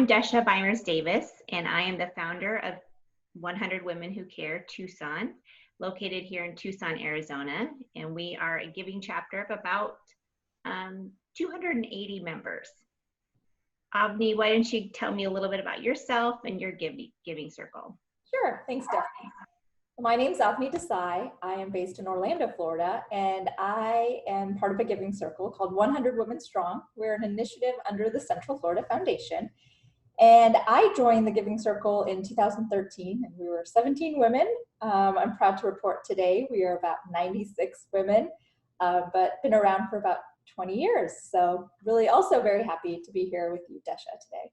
Desha Bymers-Davis, and I am the founder of 100 Women Who Care Tucson, located here in Tucson, Arizona. And we are a giving chapter of about 280 members. Avani, why don't you tell me a little bit about yourself and your giving circle? Sure, thanks, Stephanie. My name is Avani Desai. I am based in Orlando, Florida, and I am part of a giving circle called 100 Women Strong. We're an initiative under the Central Florida Foundation. And I joined the giving circle in 2013, and we were 17 women. I'm proud to report today we are about 96 women, but been around for about 20 years. So really also very happy to be here with you, Desha, today.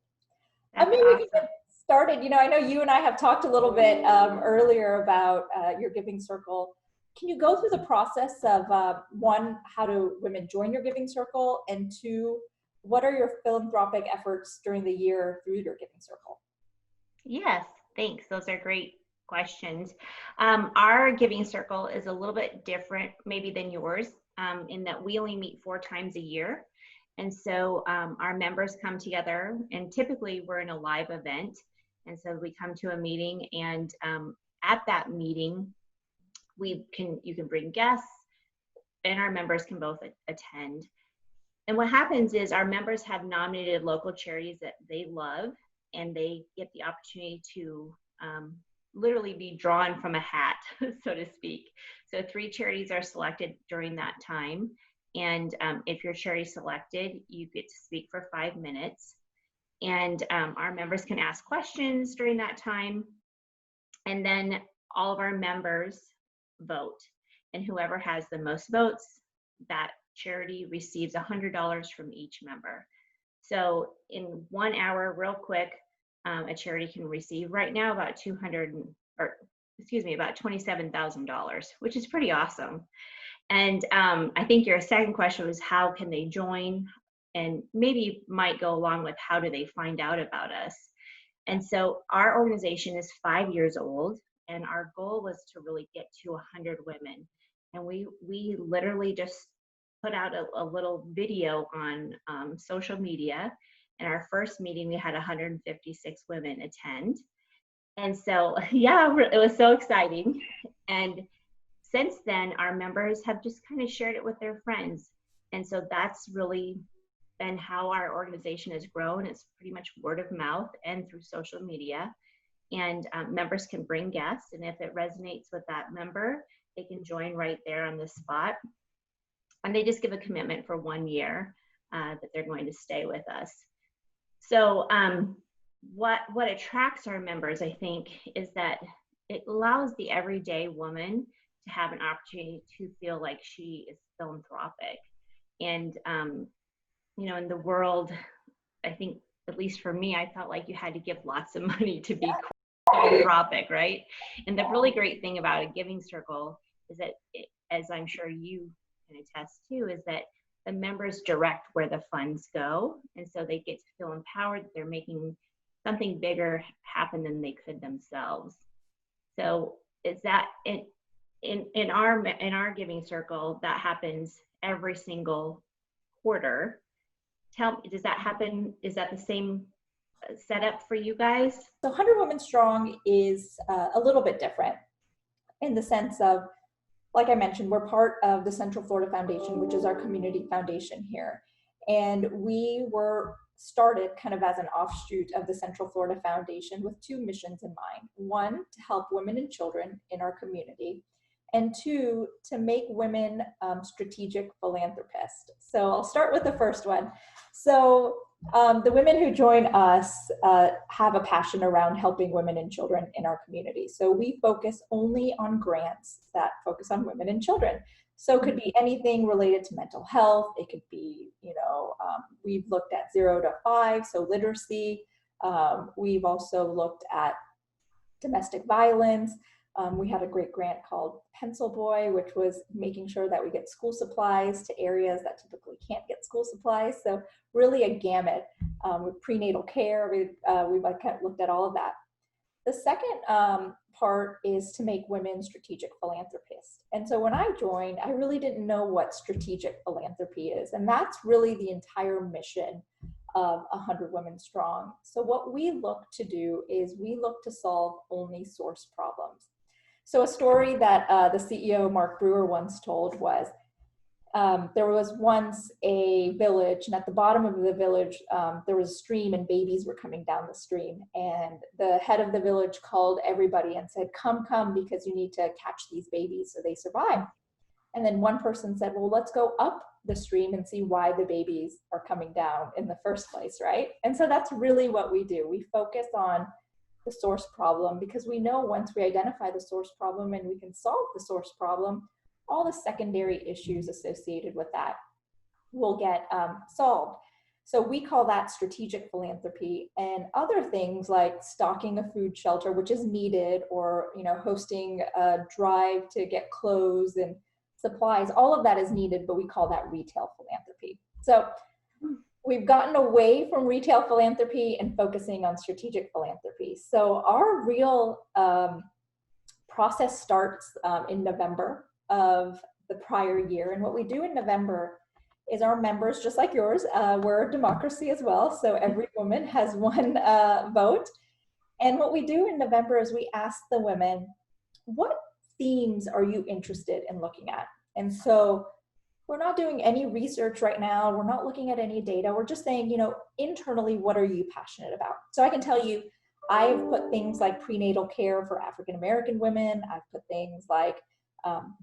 That's Maybe awesome. we can get started. You know, I know you and I have talked a little bit earlier about your giving circle. Can you go through the process of one, how do women join your giving circle, and two, what are your philanthropic efforts during the year through your giving circle? Yes, thanks. Those are great questions. Our giving circle is a little bit different maybe than yours in that we only meet 4 times a year. And so our members come together, and typically we're in a live event. And so we come to a meeting, and at that meeting, you can bring guests, and our members can both attend. And what happens is our members have nominated local charities that they love, and they get the opportunity to literally be drawn from a hat, so to speak. So 3 charities are selected during that time. And if your charity is selected, you get to speak for 5 minutes. And our members can ask questions during that time. And then all of our members vote. And whoever has the most votes, that charity receives $100 from each member. So in 1 hour, real quick, a charity can receive right now about about $27,000, which is pretty awesome. And I think your second question was how can they join, and maybe might go along with how do they find out about us. And so our organization is 5 years old, and our goal was to really get to 100 women. And we literally just put out a little video on social media. In our first meeting, we had 156 women attend. And so, yeah, it was so exciting. And since then, our members have just kind of shared it with their friends. And so that's really been how our organization has grown. It's pretty much word of mouth and through social media. And members can bring guests. And if it resonates with that member, they can join right there on the spot. And they just give a commitment for 1 year that they're going to stay with us. So what attracts our members, I think, is that it allows the everyday woman to have an opportunity to feel like she is philanthropic. And, you know, in the world, I think, at least for me, I felt like you had to give lots of money to be philanthropic, right? And the really great thing about a giving circle is that, as I'm sure you can attest to, is that the members direct where the funds go. And so they get to feel empowered that they're making something bigger happen than they could themselves. So is that in our giving circle, that happens every single quarter. Does that happen? Is that the same setup for you guys? So 100 Women Strong is a little bit different in the sense of, like I mentioned, we're part of the Central Florida Foundation, which is our community foundation here. And we were started kind of as an offshoot of the Central Florida Foundation with 2 missions in mind. 1, to help women and children in our community, and 2, to make women strategic philanthropists. So I'll start with the first one. So the women who join us have a passion around helping women and children in our community. So we focus only on grants that focus on women and children. So it could be anything related to mental health. It could be, you know, we've looked at 0 to 5, so literacy. We've also looked at domestic violence. We had a great grant called Pencil Boy, which was making sure that we get school supplies to areas that typically can't get school supplies. So really a gamut with prenatal care. We've kind of looked at all of that. The second part is to make women strategic philanthropists. And so when I joined, I really didn't know what strategic philanthropy is. And that's really the entire mission of 100 Women Strong. So what we look to do is we look to solve only source problems. So a story that the CEO, Mark Brewer, once told was, there was once a village, and at the bottom of the village, there was a stream and babies were coming down the stream. And the head of the village called everybody and said, come, because you need to catch these babies so they survive. And then one person said, well, let's go up the stream and see why the babies are coming down in the first place, right? And so that's really what we do. We focus on the source problem because we know once we identify the source problem and we can solve the source problem, all the secondary issues associated with that will get solved. So we call that strategic philanthropy, and other things like stocking a food shelter, which is needed, or hosting a drive to get clothes and supplies, all of that is needed, but we call that retail philanthropy. So we've gotten away from retail philanthropy and focusing on strategic philanthropy. So our real process starts in November of the prior year. And what we do in November is our members, just like yours, we're a democracy as well. So every woman has one vote. And what we do in November is we ask the women, what themes are you interested in looking at? And so we're not doing any research right now. We're not looking at any data. We're just saying, internally, what are you passionate about? So I can tell you, I've put things like prenatal care for African-American women. I've put things like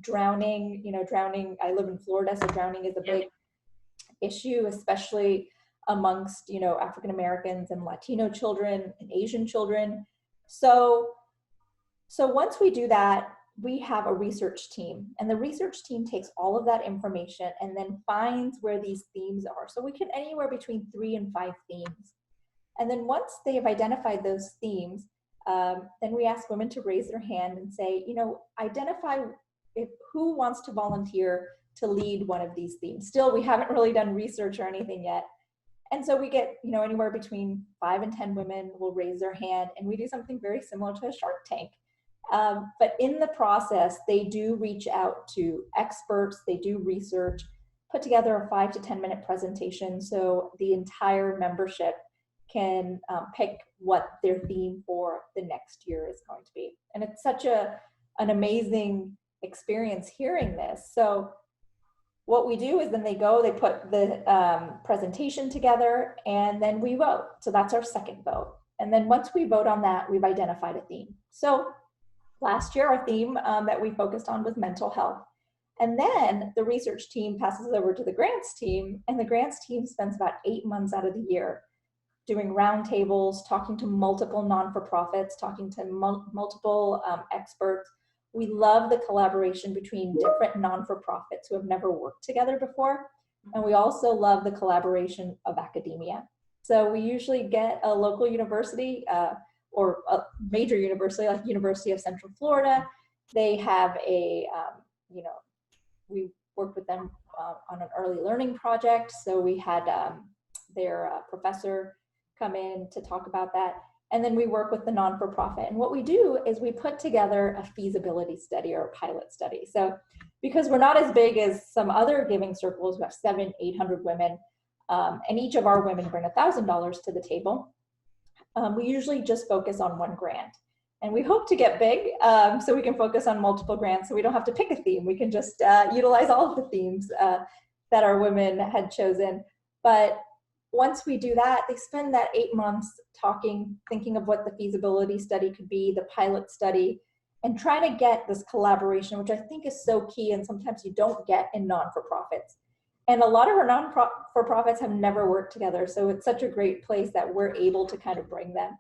drowning, drowning. I live in Florida, so drowning is a big issue, especially amongst, African-Americans and Latino children and Asian children. So once we do that, we have a research team, and the research team takes all of that information and then finds where these themes are. So we can anywhere between 3 and 5 themes. And then once they have identified those themes, then we ask women to raise their hand and say, identify who wants to volunteer to lead one of these themes. Still, we haven't really done research or anything yet. And so we get, anywhere between 5 and 10 women will raise their hand, and we do something very similar to a Shark Tank. But in the process, they do reach out to experts, they do research, put together a 5 to 10 minute presentation so the entire membership can pick what their theme for the next year is going to be. And it's such an amazing experience hearing this. So what we do is then they put the presentation together, and then we vote. So that's our second vote. And then once we vote on that, we've identified a theme. So last year, our theme that we focused on was mental health. And then the research team passes over to the grants team, and the grants team spends about 8 months out of the year doing roundtables, talking to multiple non-for-profits, talking to multiple experts. We love the collaboration between different non-for-profits who have never worked together before. And we also love the collaboration of academia. So we usually get a local university or a major university like University of Central Florida. They have we worked with them on an early learning project. So we had their professor come in to talk about that. And then we work with the non-for-profit. And what we do is we put together a feasibility study or a pilot study. So because we're not as big as some other giving circles, we have 700-800 women, and each of our women bring $1,000 to the table. We usually just focus on one grant. And we hope to get big so we can focus on multiple grants so we don't have to pick a theme. We can just utilize all of the themes that our women had chosen. But once we do that, they spend that 8 months talking, thinking of what the feasibility study could be, the pilot study, and trying to get this collaboration, which I think is so key and sometimes you don't get in non-for-profits. And a lot of our non-for-profits have never worked together, so it's such a great place that we're able to kind of bring them.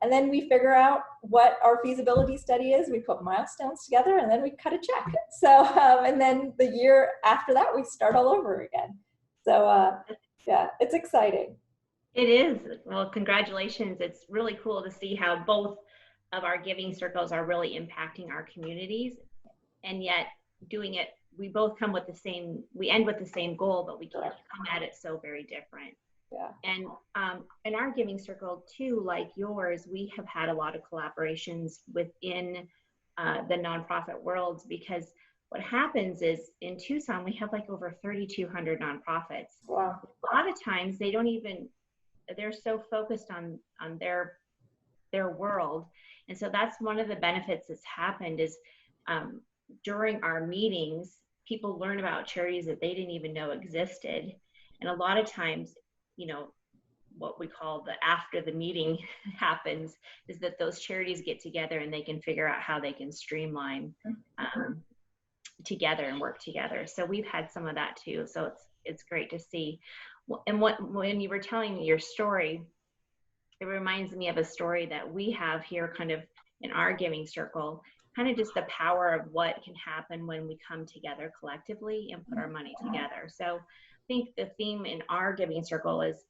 And then we figure out what our feasibility study is, we put milestones together, and then we cut a check. So, and then the year after that, we start all over again. So, yeah, it's exciting. It is. Well, congratulations. It's really cool to see how both of our giving circles are really impacting our communities, and yet doing it, we both come with the same, we end with the same goal, but we can come at it so very different. Yeah. And in our giving circle too, like yours, we have had a lot of collaborations within the nonprofit worlds, because what happens is in Tucson, we have like over 3,200 nonprofits. Wow. A lot of times they don't even they're so focused on their world. And so that's one of the benefits that's happened is during our meetings, people learn about charities that they didn't even know existed. And a lot of times, you know, what we call the after the meeting happens is that those charities get together and they can figure out how they can streamline together and work together. So we've had some of that too. So it's great to see. And when you were telling me your story, it reminds me of a story that we have here kind of in our giving circle, kind of just the power of what can happen when we come together collectively and put our money together. So I think the theme in our giving circle is,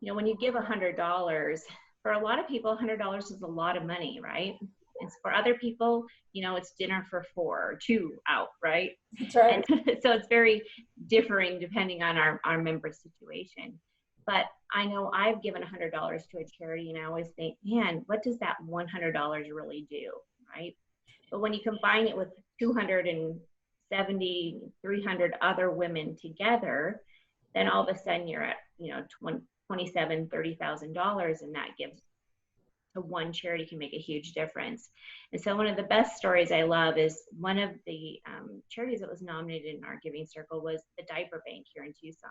you know, when you give $100, for a lot of people, $100 is a lot of money, right? And for other people, you know, it's dinner for 4 or 2 out, right? That's right. And so it's very differing depending on our member situation. But I know I've given $100 to a charity, and I always think, man, what does that $100 really do, right? But when you combine it with 270, 300 other women together, then all of a sudden you're at, you know, $27,000, $30,000, and that gives to one charity can make a huge difference. And so one of the best stories I love is one of the charities that was nominated in our giving circle was the Diaper Bank here in Tucson.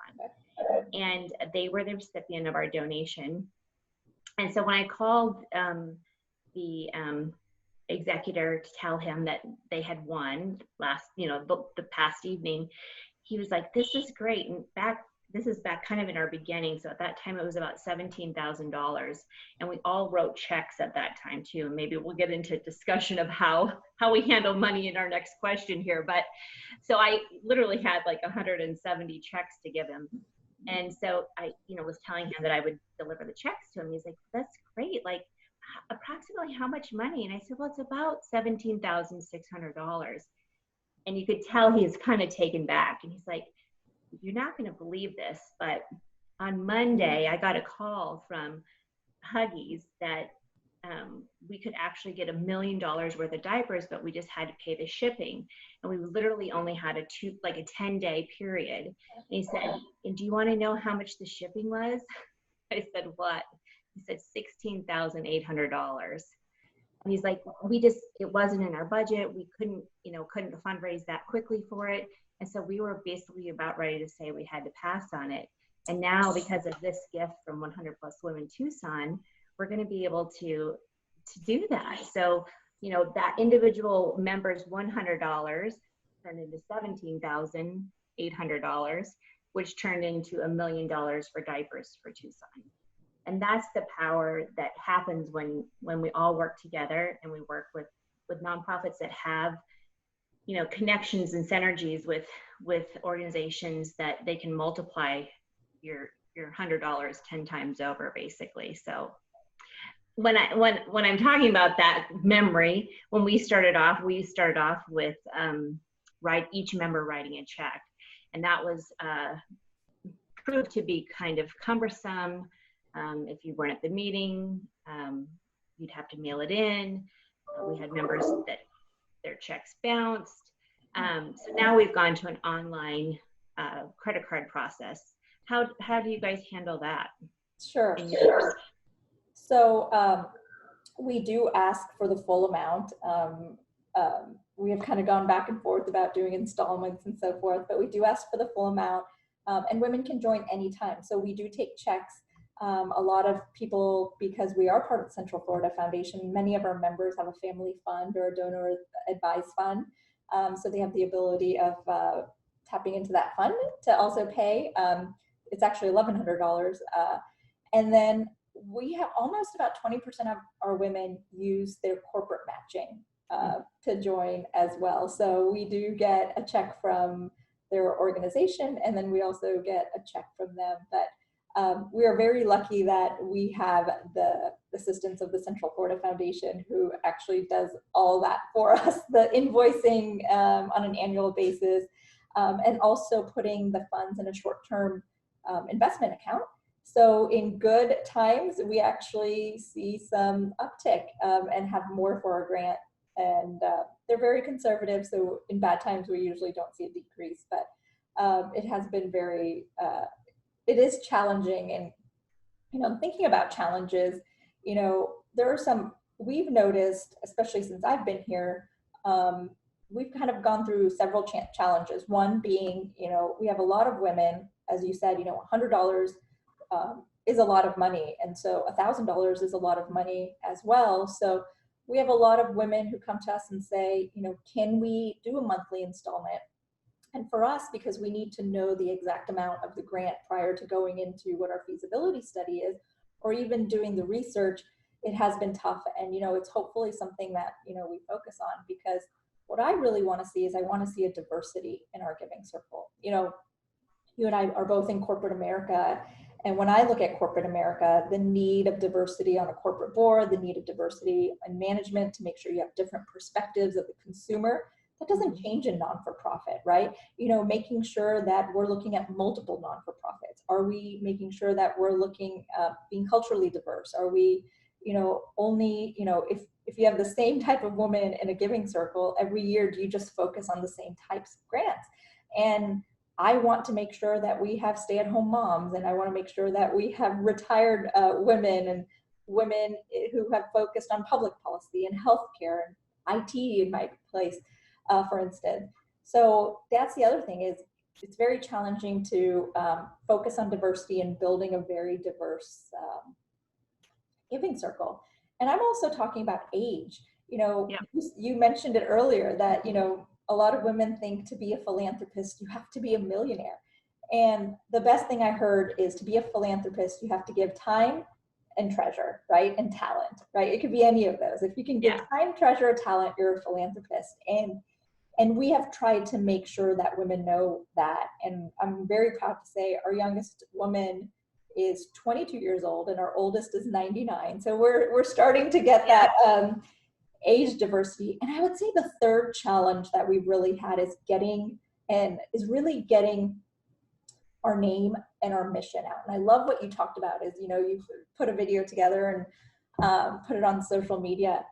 And they were the recipient of our donation. And so when I called the executor to tell him that they had won last, you know, the past evening, he was like, this is great. And this is back kind of in our beginning. So at that time, it was about $17,000. And we all wrote checks at that time too. Maybe we'll get into discussion of how we handle money in our next question here. But so I literally had like 170 checks to give him. And so I, you know, was telling him that I would deliver the checks to him. He's like, that's great. Like approximately how much money? And I said, well, it's about $17,600. And you could tell he was kind of taken back. And he's like, you're not going to believe this, but on Monday, I got a call from Huggies that we could actually get $1 million worth of diapers, but we just had to pay the shipping. And we literally only had a 10-day period. And he said, and do you want to know how much the shipping was? I said, what? He said, $16,800. And he's like, it wasn't in our budget. We couldn't fundraise that quickly for it. And so we were basically about ready to say we had to pass on it. And now because of this gift from 100 Plus Women Tucson, we're going to be able to do that. So, you know, that individual member's $100 turned into $17,800, which turned into $1 million for diapers for Tucson. And that's the power that happens when we all work together and we work with nonprofits that have, you know, connections and synergies with organizations that they can multiply your $100 10 times over, basically. So when I'm talking about that memory, when we started off with each member writing a check, and that was proved to be kind of cumbersome. If you weren't at the meeting, you'd have to mail it in. We had members that their checks bounced. So now we've gone to an online credit card process. How do you guys handle that? Sure. So we do ask for the full amount. We have kind of gone back and forth about doing installments and so forth, but we do ask for the full amount, and women can join anytime. So we do take checks. A lot of people, because we are part of the Central Florida Foundation, many of our members have a family fund or a donor advised fund. So they have the ability of tapping into that fund to also pay. It's actually $1,100. And then we have almost about 20% of our women use their corporate matching to join as well. So we do get a check from their organization, and then we also get a check from them. But we are very lucky that we have the assistance of the Central Florida Foundation, who actually does all that for us, the invoicing on an annual basis, and also putting the funds in a short-term investment account. So in good times, we actually see some uptick and have more for our grant. And they're very conservative, so in bad times, we usually don't see a decrease. But it has been very, it is challenging. And, thinking about challenges, there are some we've noticed, especially since I've been here. We've kind of gone through several challenges. One being, we have a lot of women, as you said, $100 is a lot of money. And so $1,000 is a lot of money as well. So we have a lot of women who come to us and say, can we do a monthly installment? And for us, because we need to know the exact amount of the grant prior to going into what our feasibility study is, or even doing the research, it has been tough. And, it's hopefully something that, we focus on, because what I really want to see is I want to see a diversity in our giving circle. You and I are both in corporate America. And when I look at corporate America, the need of diversity on a corporate board, the need of diversity in management to make sure you have different perspectives of the consumer, that doesn't change in non-for-profit, right? Making sure that we're looking at multiple non-for-profits. Are we making sure that we're looking being culturally diverse? Are we, only, if you have the same type of woman in a giving circle every year, do you just focus on the same types of grants? And I want to make sure that we have stay-at-home moms, and I want to make sure that we have retired women, and women who have focused on public policy and healthcare and IT in my place, for instance. So that's the other thing, is it's very challenging to focus on diversity and building a very diverse giving circle. And I'm also talking about age. Yeah. You mentioned it earlier that, a lot of women think to be a philanthropist, you have to be a millionaire. And the best thing I heard is, to be a philanthropist, you have to give time and treasure, right? And talent, right? It could be any of those. If you can give time, treasure, or talent, you're a philanthropist. And we have tried to make sure that women know that. And I'm very proud to say our youngest woman is 22 years old and our oldest is 99. So we're starting to get that age diversity. And I would say the third challenge that we've really had is really getting our name and our mission out. And I love what you talked about is, you put a video together and put it on social media.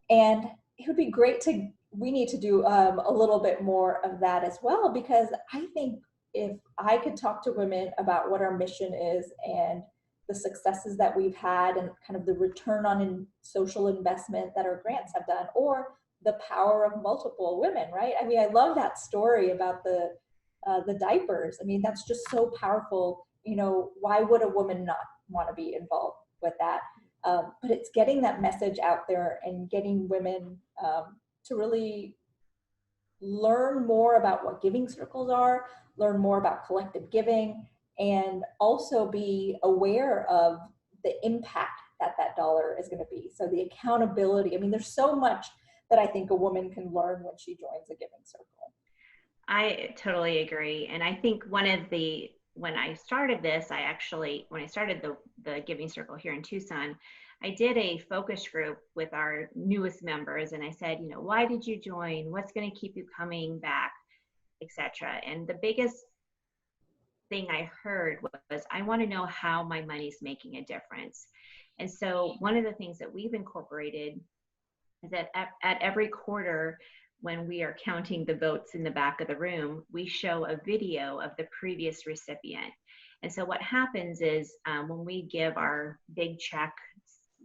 And it would be great we need to do a little bit more of that as well, because I think if I could talk to women about what our mission is and the successes that we've had and kind of the return on social investment that our grants have done, or the power of multiple women, right? I mean, I love that story about the diapers. I mean, that's just so powerful. Why would a woman not want to be involved with that? But it's getting that message out there and getting women to really learn more about what giving circles are, learn more about collective giving, and also be aware of the impact that dollar is going to be. So the accountability. I mean, there's so much that I think a woman can learn when she joins a giving circle. I totally agree. And I think when I started this, when I started the giving circle here in Tucson, I did a focus group with our newest members. And I said, why did you join? What's going to keep you coming back, etc. And the biggest thing I heard was, I want to know how my money's making a difference. And so one of the things that we've incorporated is that at every quarter, when we are counting the votes in the back of the room, we show a video of the previous recipient. And so what happens is when we give our big check,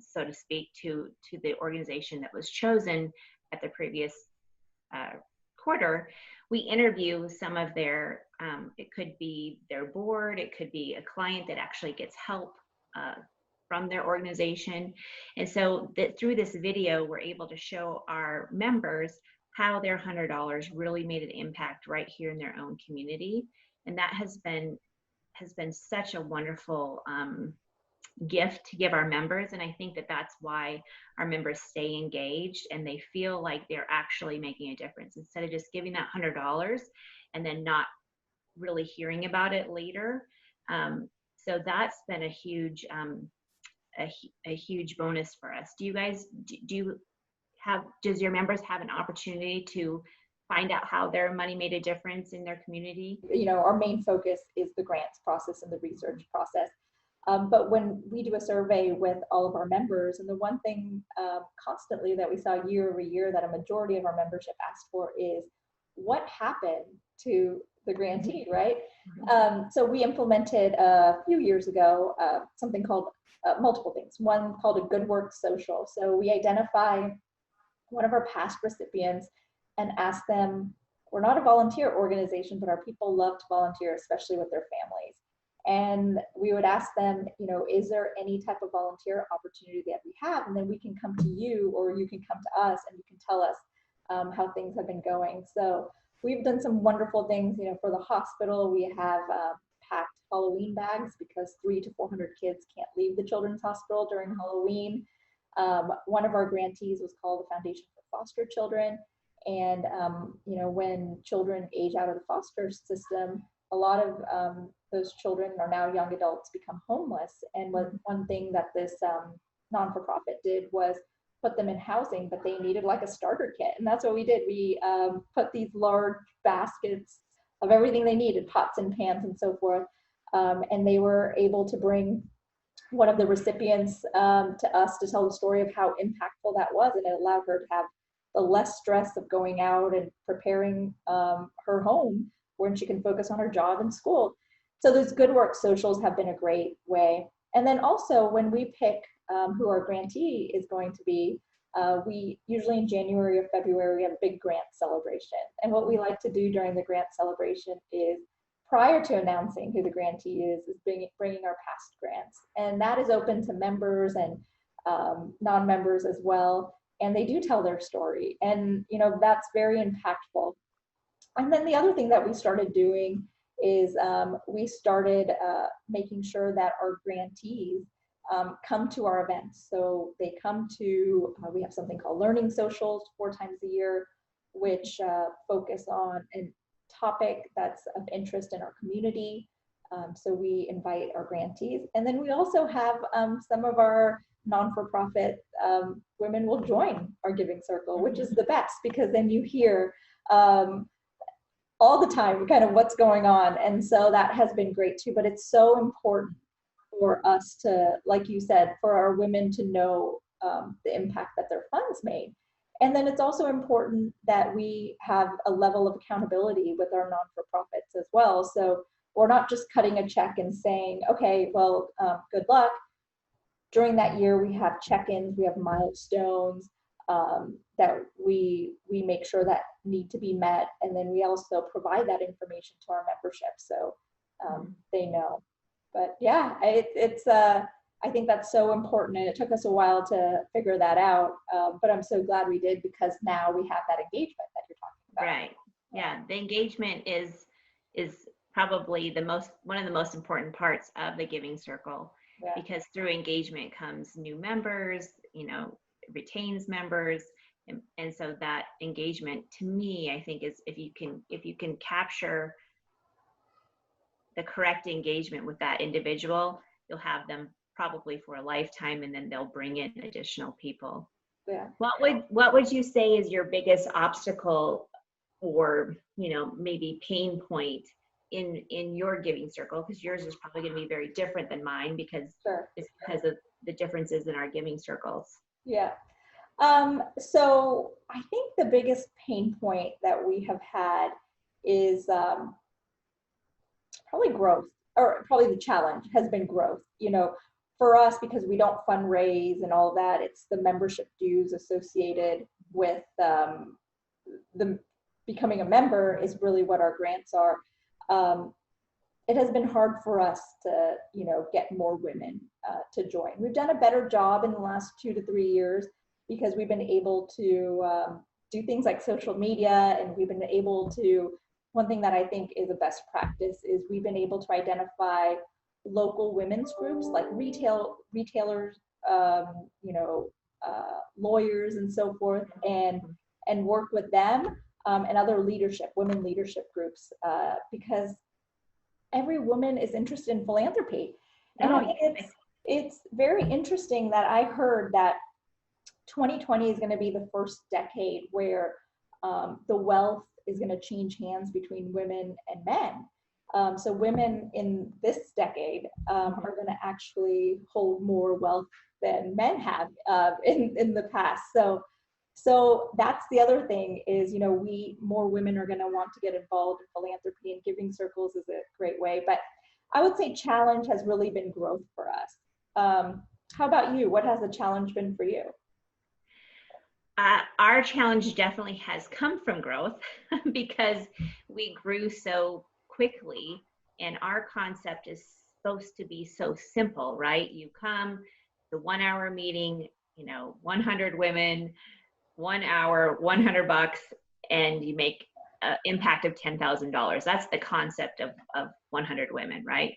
so to speak, to the organization that was chosen at the previous quarter, we interview some of their, it could be their board, it could be a client that actually gets help from their organization. And so through this video, we're able to show our members how their $100 really made an impact right here in their own community. And that has been such a wonderful gift to give our members. And I think that that's why our members stay engaged and they feel like they're actually making a difference, instead of just giving that $100 and then not really hearing about it later. So that's been a huge bonus for us. Do you guys, does your members have an opportunity to find out how their money made a difference in their community? Our main focus is the grants process and the research process. But when we do a survey with all of our members, and the one thing constantly that we saw year over year that a majority of our membership asked for is, what happened to the grantee, right? So we implemented a few years ago something called multiple things. One called a Good Work Social. So we identify one of our past recipients and ask them, we're not a volunteer organization, but our people love to volunteer, especially with their families. And we would ask them, is there any type of volunteer opportunity that we have? And then we can come to you, or you can come to us and you can tell us how things have been going. So we've done some wonderful things, for the hospital. We have packed Halloween bags because 300 to 400 kids can't leave the children's hospital during Halloween. One of our grantees was called the Foundation for Foster Children. And, when children age out of the foster system, a lot of those children are now young adults become homeless. And one thing that this non-for-profit did was put them in housing, but they needed like a starter kit. And that's what we did. We put these large baskets of everything they needed, pots and pans and so forth. And they were able to bring one of the recipients to us to tell the story of how impactful that was. And it allowed her to have the less stress of going out and preparing her home when she can focus on her job and school. So those Good Work Socials have been a great way. And then also when we pick who our grantee is going to be, we usually in January or February, we have a big grant celebration. And what we like to do during the grant celebration is, prior to announcing who the grantee is bringing our past grants. And that is open to members and non-members as well. And they do tell their story. And, that's very impactful. And then the other thing that we started doing is we started making sure that our grantees come to our events. So they come to, we have something called Learning Socials 4 times a year, which focus on a topic that's of interest in our community. So we invite our grantees. And then we also have some of our non-for-profit women will join our giving circle, which is the best, because then you hear all the time kind of what's going on. And so that has been great too, but it's so important for us to, like you said, for our women to know the impact that their funds made. And then it's also important that we have a level of accountability with our non-for-profits as well. So we're not just cutting a check and saying, okay, well, good luck. During that year, we have check-ins, we have milestones that we make sure that need to be met. And then we also provide that information to our membership so they know. But yeah, I think that's so important, and it took us a while to figure that out, but I'm so glad we did, because now we have that engagement that you're talking about. Right. Yeah, the engagement is probably one of the most important parts of the giving circle, because through engagement comes new members, retains members, and so that engagement, to me, I think is if you can capture the correct engagement with that individual, you'll have them probably for a lifetime, and then they'll bring in additional people. Yeah. What would you say is your biggest obstacle, or maybe pain point in your giving circle? Because yours is probably going to be very different than mine, because it's because of the differences in our giving circles. Yeah. So I think the biggest pain point that we have had is probably growth, or probably the challenge has been growth. For us, because we don't fundraise and all that, it's the membership dues associated with the becoming a member is really what our grants are. It has been hard for us to, get more women to join. We've done a better job in the last 2 to 3 years, because we've been able to do things like social media, and we've been able to, one thing that I think is a best practice is we've been able to identify local women's groups like retailers, lawyers and so forth, and work with them and other women leadership groups, because every woman is interested in philanthropy. And I think it's very interesting that I heard that 2020 is going to be the first decade where the wealth is going to change hands between women and men. So women in this decade are going to actually hold more wealth than men have in the past. So So that's the other thing is, more women are going to want to get involved in philanthropy, and giving circles is a great way. But I would say challenge has really been growth for us. How about you? What has the challenge been for you? Our challenge definitely has come from growth because we grew so quickly, and our concept is supposed to be so simple, right? You come, the 1 hour meeting, 100 women, 1 hour, $100, and you make an impact of $10,000. That's the concept of 100 women, right?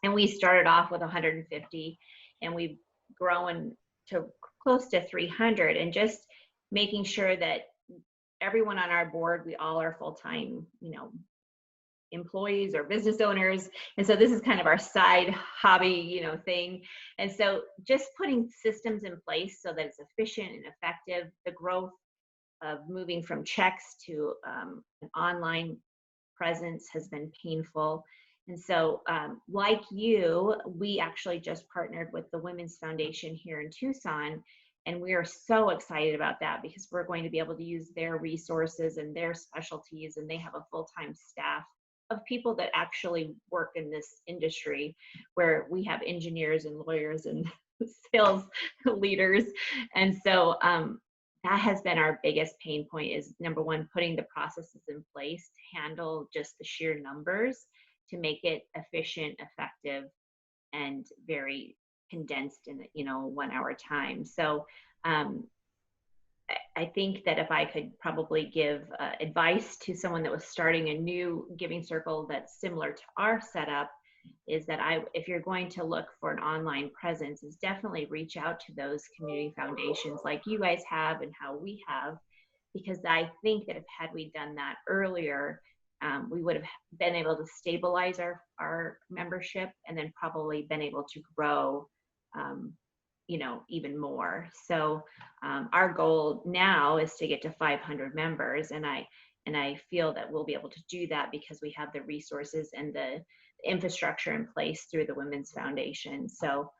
And we started off with 150, and we've grown to close to 300, and just making sure that everyone on our board, we all are full-time, employees or business owners. And so this is kind of our side hobby, thing. And so just putting systems in place so that it's efficient and effective. The growth of moving from checks to an online presence has been painful. And so, like you, we actually just partnered with the Women's Foundation here in Tucson. And we are so excited about that because we're going to be able to use their resources and their specialties. And they have a full-time staff of people that actually work in this industry, where we have engineers and lawyers and sales leaders. And so that has been our biggest pain point is, number one, putting the processes in place to handle just the sheer numbers, to make it efficient, effective, and very condensed in 1 hour time. So I think that if I could probably give advice to someone that was starting a new giving circle that's similar to our setup, is that if you're going to look for an online presence, is definitely reach out to those community foundations like you guys have and how we have, because I think that had we done that earlier, we would have been able to stabilize our membership, and then probably been able to grow even more. So our goal now is to get to 500 members, and I feel that we'll be able to do that because we have the resources and the infrastructure in place through the Women's Foundation. So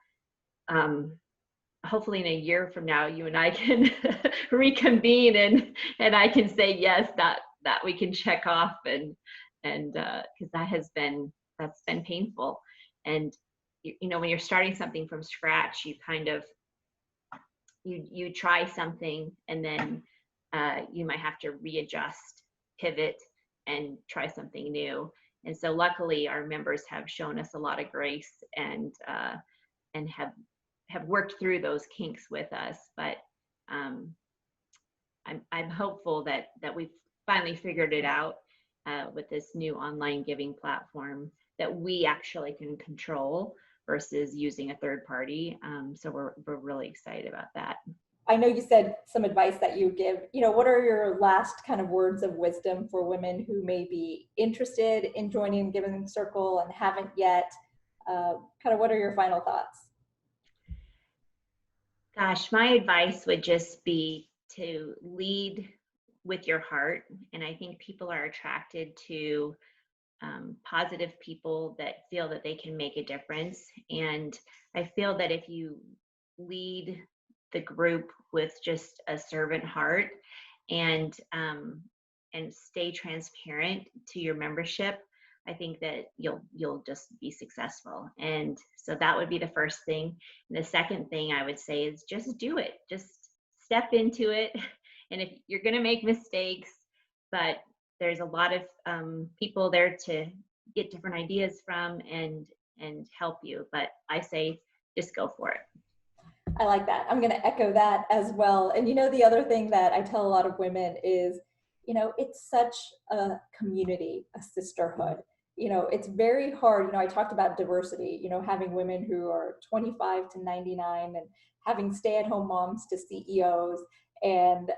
hopefully in a year from now, you and I can reconvene, and I can say yes, that we can check off, and because that's been painful. And when you're starting something from scratch, you kind of you try something, and then you might have to readjust, pivot, and try something new. And so luckily our members have shown us a lot of grace, and have worked through those kinks with us. But I'm hopeful that we've finally figured it out with this new online giving platform that we actually can control versus using a third party. So we're really excited about that. I know you said some advice that you give. What are your last kind of words of wisdom for women who may be interested in joining Giving Circle and haven't yet? Kind of what are your final thoughts? Gosh, my advice would just be to lead with your heart. And I think people are attracted to positive people that feel that they can make a difference. And I feel that if you lead the group with just a servant heart, and stay transparent to your membership, I think that you'll just be successful. And so that would be the first thing. And the second thing I would say is just do it. Just step into it. And if you're going to make mistakes, but there's a lot of people there to get different ideas from and help you. But I say just go for it. I like that. I'm going to echo that as well. And the other thing that I tell a lot of women is, it's such a community, a sisterhood. It's very hard. I talked about diversity, having women who are 25 to 99 and having stay-at-home moms to CEOs. And,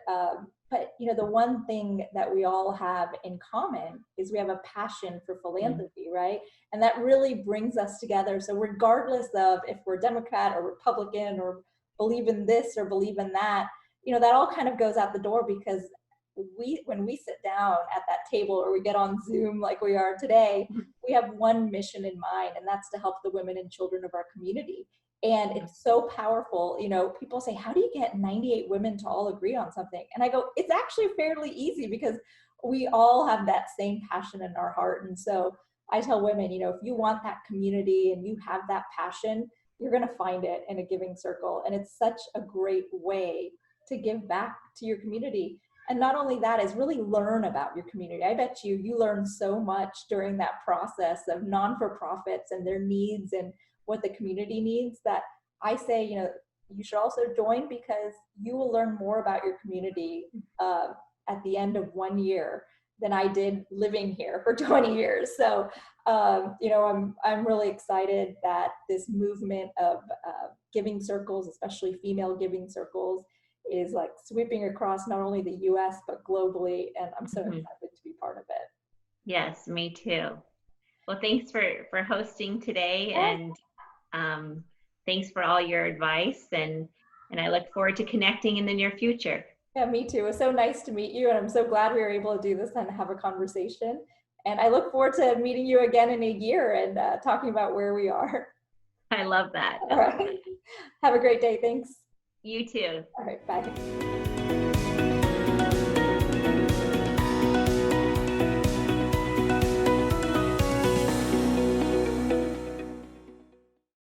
but, the one thing that we all have in common is we have a passion for philanthropy, right? And that really brings us together. So regardless of if we're Democrat or Republican or believe in this or believe in that, that all kind of goes out the door, because when we sit down at that table or we get on Zoom like we are today, we have one mission in mind, and that's to help the women and children of our community. And it's so powerful. You know, people say, how do you get 98 women to all agree on something? And I go, it's actually fairly easy because we all have that same passion in our heart. And so I tell women, you know, if you want that community and you have that passion, you're going to find it in a giving circle. And it's such a great way to give back to your community. And not only that, is really learn about your community. I bet you learn so much during that process of non-for-profits and their needs and what the community needs, that I say, you know, you should also join, because you will learn more about your community at the end of 1 year than I did living here for 20 years. So, you know, I'm really excited that this movement of giving circles, especially female giving circles, is like sweeping across not only the US, but globally. And I'm so excited to be part of it. Yes, me too. Well, thanks for hosting today, and thanks for all your advice, and I look forward to connecting in the near future. Yeah, me too. It was so nice to meet you, and I'm so glad we were able to do this and have a conversation. And I look forward to meeting you again in a year and talking about where we are. I love that. All right. Have a great day. Thanks. You too. All right. Bye.